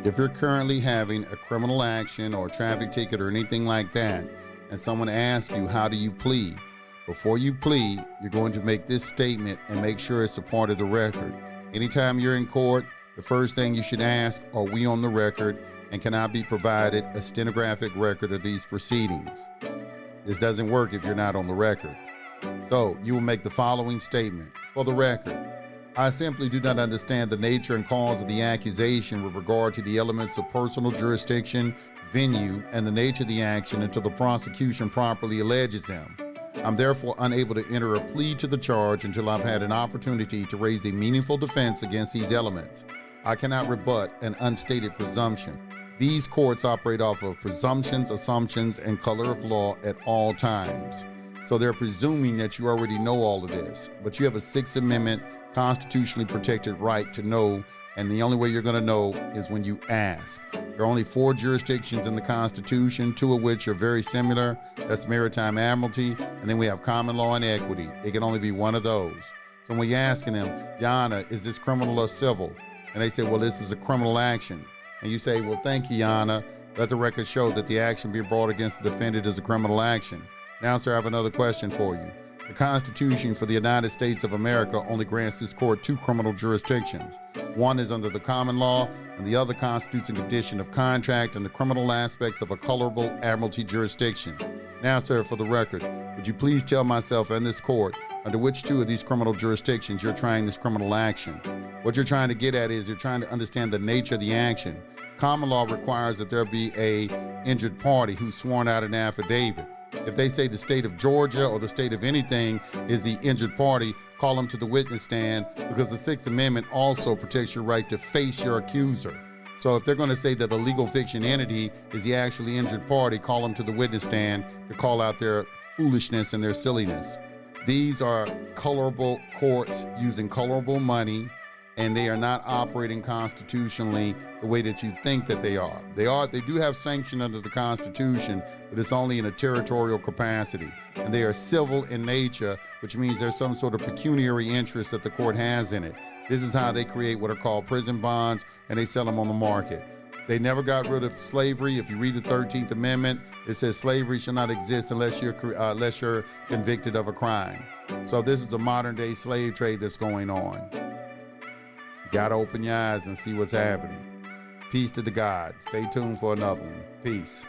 If you're currently having a criminal action or a traffic ticket or anything like that, and someone asks you, how do you plead? Before you plead, you're going to make this statement and make sure it's a part of the record. Anytime you're in court, the first thing you should ask, are we on the record, and can I be provided a stenographic record of these proceedings? This doesn't work if you're not on the record. So you will make the following statement. For the record, I simply do not understand the nature and cause of the accusation with regard to the elements of personal jurisdiction, venue, and the nature of the action until the prosecution properly alleges them. I'm therefore unable to enter a plea to the charge until I've had an opportunity to raise a meaningful defense against these elements. I cannot rebut an unstated presumption. These courts operate off of presumptions, assumptions, and color of law at all times. So they're presuming that you already know all of this, but you have a Sixth Amendment constitutionally protected right to know, and the only way you're going to know is when you ask. There are only 4 jurisdictions in the Constitution, 2 of which are very similar. That's maritime admiralty, and then we have common law and equity. It can only be one of those. So when you're asking them, Your Honor, is this criminal or civil? And they say, well, this is a criminal action. And you say, well, thank you, Your Honor. Let the record show that the action being brought against the defendant is a criminal action. Now, sir, I have another question for you. The Constitution for the United States of America only grants this court 2 criminal jurisdictions. One is under the common law, and the other constitutes a condition of contract and the criminal aspects of a colorable admiralty jurisdiction. Now, sir, for the record, would you please tell myself and this court under which 2 of these criminal jurisdictions you're trying this criminal action? What you're trying to get at is you're trying to understand the nature of the action. Common law requires that there be a injured party who's sworn out an affidavit. If they say the state of Georgia or the state of anything is the injured party, call them to the witness stand, because the Sixth Amendment also protects your right to face your accuser. So if they're going to say that a legal fiction entity is the actually injured party, call them to the witness stand to call out their foolishness and their silliness. These are colorable courts using colorable money, and they are not operating constitutionally the way that you think that they are. They do have sanction under the Constitution, but it's only in a territorial capacity. And they are civil in nature, which means there's some sort of pecuniary interest that the court has in it. This is how they create what are called prison bonds, and they sell them on the market. They never got rid of slavery. If you read the 13th Amendment, it says slavery shall not exist unless you're convicted of a crime. So this is a modern day slave trade that's going on. You gotta open your eyes and see what's happening. Peace to the gods. Stay tuned for another one. Peace.